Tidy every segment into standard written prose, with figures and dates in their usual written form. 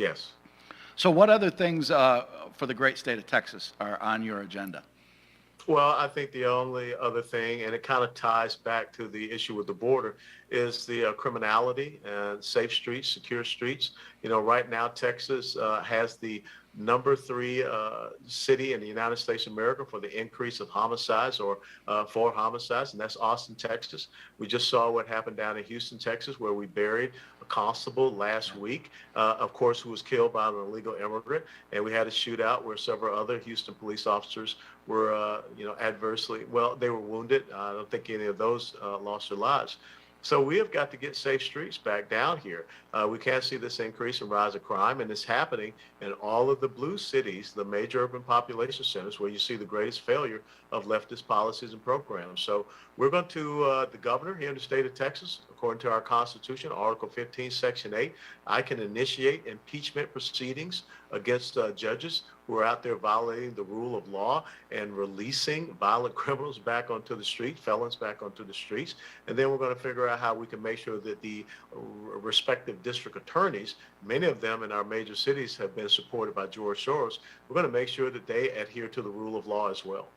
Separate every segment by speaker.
Speaker 1: Yes.
Speaker 2: So what other things for the great state of Texas are on your agenda?
Speaker 1: Well, I think the only other thing, and it kind of ties back to the issue with the border, is the criminality and safe streets, secure streets. Right now, Texas has the number 3 city in the United States of America for the increase of homicides or for homicides, and that's Austin, Texas. We just saw what happened down in Houston, Texas, where we buried a constable last week, of course, who was killed by an illegal immigrant, and we had a shootout where several other Houston police officers were, adversely, well, they were wounded. I don't think any of those lost their lives. So we have got to get safe streets back down here. We can't see this increase in rise of crime, and it's happening in all of the blue cities, the major urban population centers, where you see the greatest failure of leftist policies and programs. So we're going to, the governor here in the state of Texas, according to our Constitution, Article 15, Section 8, I can initiate impeachment proceedings against judges who are out there violating the rule of law and releasing violent criminals back onto the street, felons back onto the streets. And then we're going to figure out how we can make sure that the respective district attorneys, many of them in our major cities have been supported by George Soros, we're going to make sure that they adhere to the rule of law as well.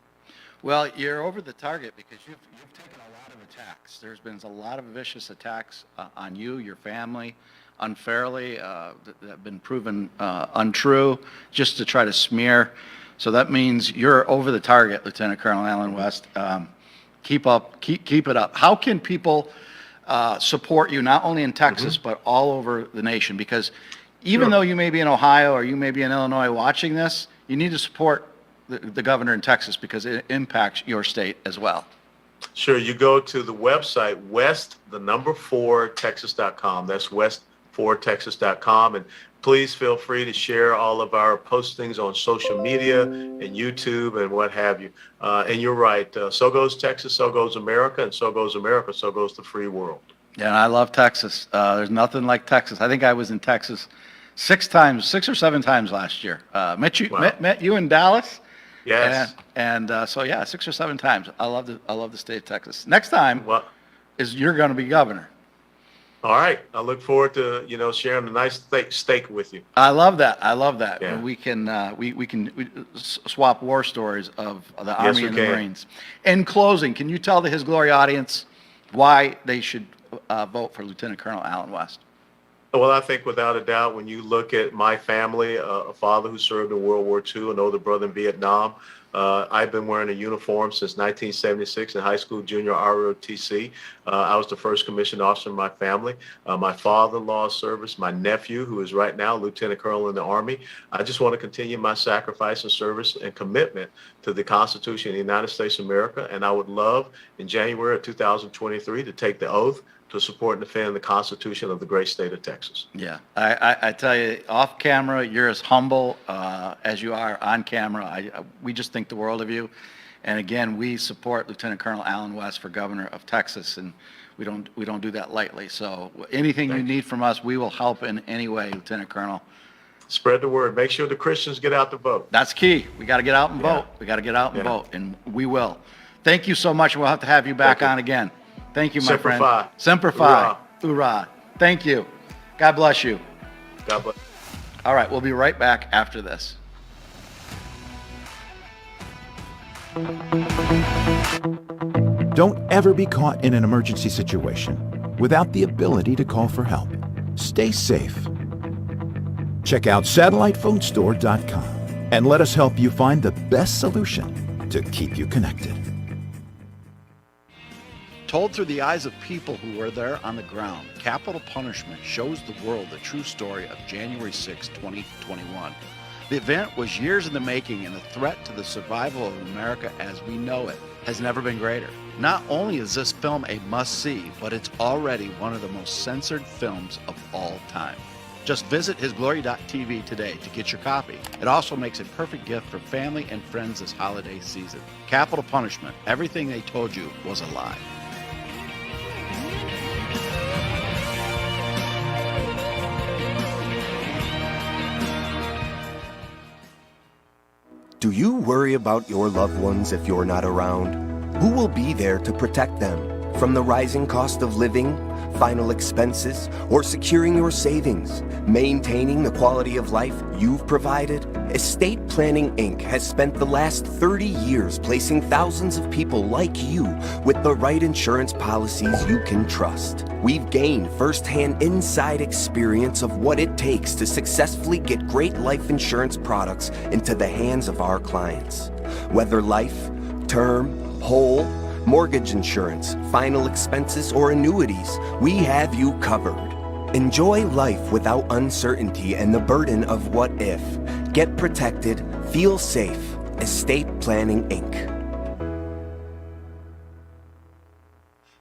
Speaker 2: Well, you're over the target because you've taken a lot of attacks. There's been a lot of vicious attacks on you, your family, unfairly, that have been proven untrue, just to try to smear. So that means you're over the target, Lieutenant Colonel Allen West. Keep it up. How can people support you, not only in Texas, but all over the nation? Because even though you may be in Ohio or you may be in Illinois watching this, you need to support the governor in Texas because it impacts your state as well.
Speaker 1: Sure. You go to the website, west4texas.com. That's west4texas.com. And please feel free to share all of our postings on social media and YouTube and what have you. And you're right. So goes Texas, so goes America, and so goes America, so goes the free world.
Speaker 2: Yeah, and I love Texas. There's nothing like Texas. I think I was in Texas 6 or 7 times last year. Met you in Dallas.
Speaker 1: Yes.
Speaker 2: And so yeah, 6 or 7 times. I love the state of Texas. Next time is you're going to be governor.
Speaker 1: All right. I look forward to sharing a nice steak with you.
Speaker 2: I love that.
Speaker 1: Yeah.
Speaker 2: We can swap war stories of the Army and the Marines. In closing, can you tell the His Glory audience why they should vote for Lieutenant Colonel Allen West?
Speaker 1: Well, I think without a doubt, when you look at my family, a father who served in World War II, an older brother in Vietnam, I've been wearing a uniform since 1976 in high school, junior ROTC. I was the first commissioned officer in my family. My father-in-law's service, my nephew, who is right now Lieutenant Colonel in the Army. I just want to continue my sacrifice and service and commitment to the Constitution of the United States of America. And I would love in January of 2023 to take the oath to support and defend the Constitution of the great state of Texas.
Speaker 2: Yeah, I tell you, off camera, you're as humble as you are on camera. We just think the world of you. And again, we support Lieutenant Colonel Allen West for governor of Texas, and we don't do that lightly. So anything you need from us, we will help in any way, Lieutenant Colonel.
Speaker 1: Spread the word. Make sure the Christians get out to vote.
Speaker 2: That's key. We got to get out and vote. We got to get out and vote, and we will. Thank you so much. We'll have to have you back on again. Thank you, my friend. Semper Fi. Hoorah. Thank you. God bless you.
Speaker 1: God bless.
Speaker 2: All right, we'll be right back after this.
Speaker 3: Don't ever be caught in an emergency situation without the ability to call for help. Stay safe. Check out satellitephonestore.com and let us help you find the best solution to keep you connected.
Speaker 2: Told through the eyes of people who were there on the ground, Capital Punishment shows the world the true story of January 6, 2021. The event was years in the making, and the threat to the survival of America as we know it has never been greater. Not only is this film a must-see, but it's already one of the most censored films of all time. Just visit hisglory.tv today to get your copy. It also makes a perfect gift for family and friends this holiday season. Capital Punishment, everything they told you was a lie.
Speaker 4: Do you worry about your loved ones if you're not around? Who will be there to protect them from the rising cost of living, final expenses, or securing your savings, maintaining the quality of life you've provided, Estate Planning Inc. has spent the last 30 years placing thousands of people like you with the right insurance policies you can trust. We've gained firsthand inside experience of what it takes to successfully get great life insurance products into the hands of our clients. Whether life, term, whole, mortgage insurance, final expenses, or annuities, we have you covered. Enjoy life without uncertainty and the burden of what if. Get protected, feel safe. Estate Planning Inc.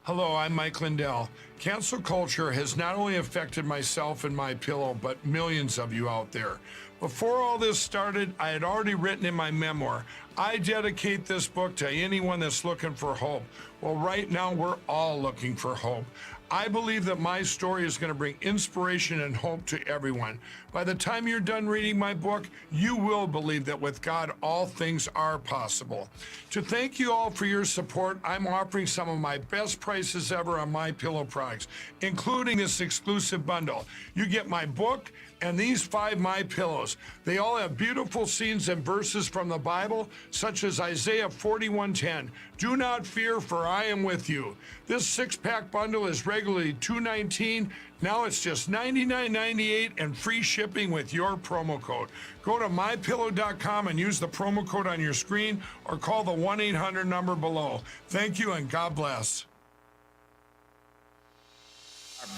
Speaker 5: Hello, I'm Mike Lindell. Cancel culture has not only affected myself and my pillow, but millions of you out there. Before all this started, I had already written in my memoir, I dedicate this book to anyone that's looking for hope. Well, right now, we're all looking for hope. I believe that my story is going to bring inspiration and hope to everyone. By the time you're done reading my book, you will believe that with God, all things are possible. To thank you all for your support, I'm offering some of my best prices ever on my pillow products, including this exclusive bundle. You get my book and these 5 My Pillows. They all have beautiful scenes and verses from the Bible, such as Isaiah 41:10. Do not fear, for I am with you. This 6-pack bundle is regularly $219. Now it's just $99.98 and free shipping with your promo code. Go to mypillow.com and use the promo code on your screen or call the 1-800 number below. Thank you and God bless.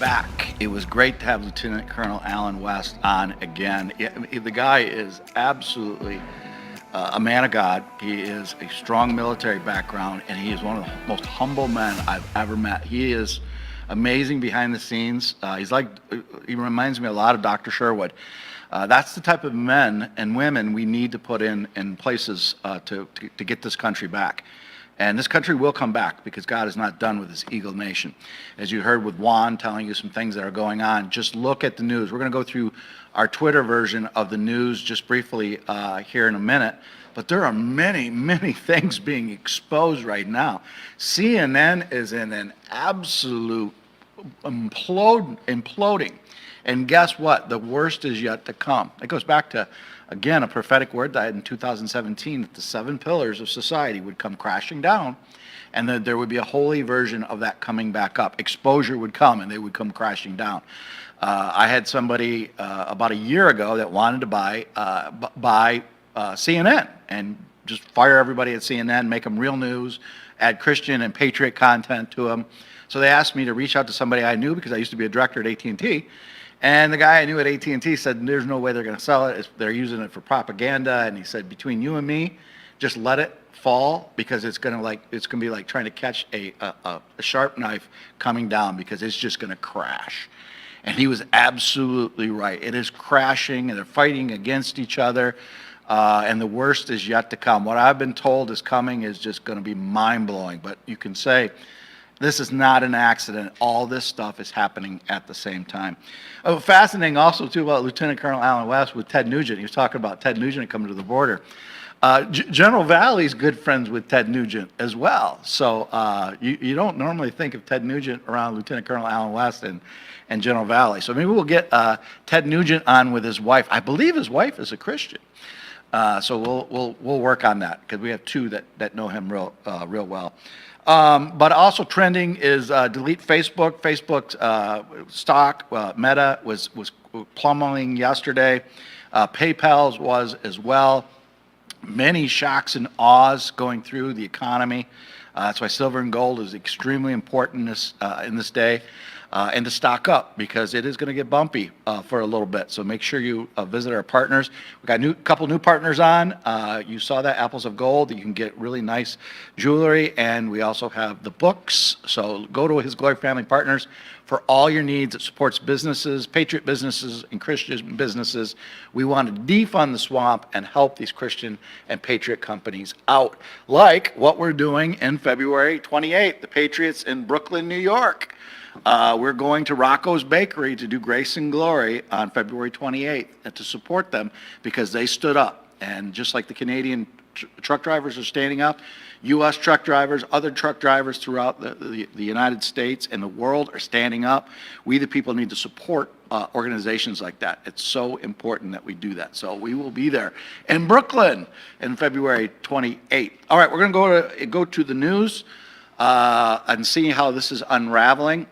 Speaker 2: Back. It was great to have Lieutenant Colonel Alan West on again. The guy is absolutely a man of God. He is a strong military background, and he is one of the most humble men I've ever met. He is amazing behind the scenes. He reminds me a lot of Dr. Sherwood. That's the type of men and women we need to put in places to get this country back. And this country will come back because God is not done with this eagle nation. As you heard with Juan telling you some things that are going on, just look at the news. We're going to go through our Twitter version of the news just briefly here in a minute. But there are many, many things being exposed right now. CNN is in an absolute imploding. And guess what? The worst is yet to come. It goes back to, again, a prophetic word that I had in 2017, that the 7 pillars of society would come crashing down, and that there would be a holy version of that coming back up. Exposure would come, and they would come crashing down. I had somebody about a year ago that wanted to buy CNN and just fire everybody at CNN, make them real news, add Christian and patriot content to them. So they asked me to reach out to somebody I knew because I used to be a director at AT&T. And the guy I knew at AT&T said, there's no way they're going to sell it. They're using it for propaganda. And he said, between you and me, just let it fall, because it's going to be like trying to catch a sharp knife coming down, because it's just going to crash. And he was absolutely right. It is crashing, and they're fighting against each other. And the worst is yet to come. What I've been told is coming is just going to be mind-blowing. But you can say, this is not an accident. All this stuff is happening at the same time. Oh, fascinating also, too, about Lieutenant Colonel Alan West with Ted Nugent. He was talking about Ted Nugent coming to the border. General Valley's good friends with Ted Nugent as well. So you don't normally think of Ted Nugent around Lieutenant Colonel Alan West and General Valley. So maybe we'll get Ted Nugent on with his wife. I believe his wife is a Christian. So we'll work on that, because we have 2 that know him real well. But also trending is delete Facebook. Facebook's stock, Meta, was plummeting yesterday. PayPal's was as well. Many shocks and awes going through the economy. That's why silver and gold is extremely important in this day. And to stock up, because it is going to get bumpy for a little bit. So make sure you visit our partners. We got a couple new partners on. You saw that, Apples of Gold. You can get really nice jewelry, and we also have the books. So go to His Glory Family Partners for all your needs. It supports businesses, patriot businesses, and Christian businesses. We want to defund the swamp and help these Christian and patriot companies out, like what we're doing in February 28th, the Patriots in Brooklyn, New York. We're going to Rocco's Bakery to do Grace and Glory on February 28th and to support them, because they stood up. And just like the Canadian truck drivers are standing up. U.S. truck drivers, other truck drivers throughout the United States and the world are standing up. We, the people, need to support organizations like that. It's so important that we do that. So we will be there in Brooklyn in February 28th. All right, we're going to go to the news and see how this is unraveling.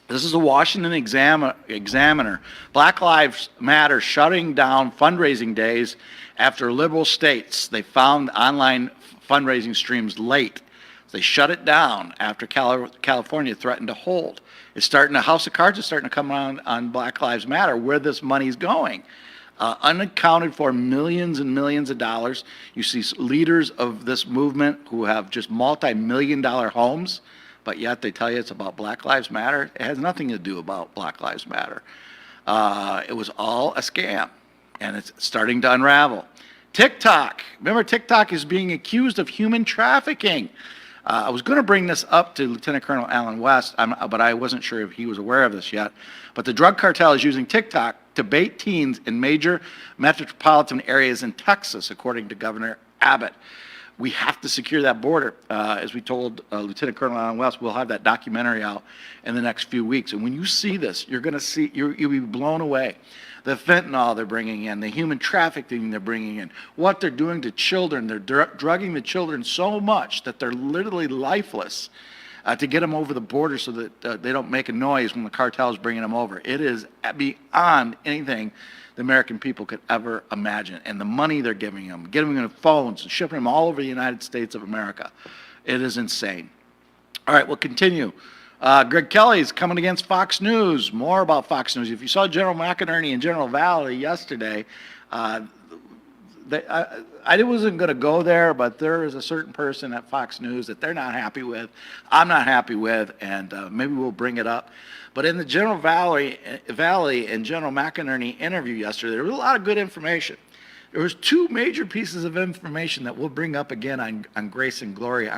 Speaker 2: This is a Washington Examiner. Black Lives Matter shutting down fundraising days after liberal states. They found online fundraising streams late. They shut it down after California threatened to hold. It's starting, the house of cards is starting to come around on Black Lives Matter, where this money's going. Unaccounted for millions and millions of dollars. You see leaders of this movement who have just multi-million-dollar homes, but yet they tell you it's about Black Lives Matter. It has nothing to do about Black Lives Matter. It was all a scam, and it's starting to unravel. TikTok. Remember, TikTok is being accused of human trafficking. I was going to bring this up to Lieutenant Colonel Alan West, but I wasn't sure if he was aware of this yet. But the drug cartel is using TikTok to bait teens in major metropolitan areas in Texas, according to Governor Abbott. We have to secure that border. As we told Lieutenant Colonel Alan West, we'll have that documentary out in the next few weeks. And when you see this, you're going to see, you'll be blown away. The fentanyl they're bringing in, the human trafficking they're bringing in, what they're doing to children. They're drugging the children so much that they're literally lifeless to get them over the border so that they don't make a noise when the cartel is bringing them over. It is beyond anything the American people could ever imagine. And the money they're giving them phones, and shipping them all over the United States of America. It is insane. All right, we'll continue. Greg Kelly's coming against Fox News. More about Fox News. If you saw General McInerney and General Valley yesterday, I wasn't going to go there, but there is a certain person at Fox News that they're not happy with. I'm not happy with, and maybe we'll bring it up. But in the General Valley and General McInerney interview yesterday, there was a lot of good information. There was two major pieces of information that we'll bring up again on Grace and Glory on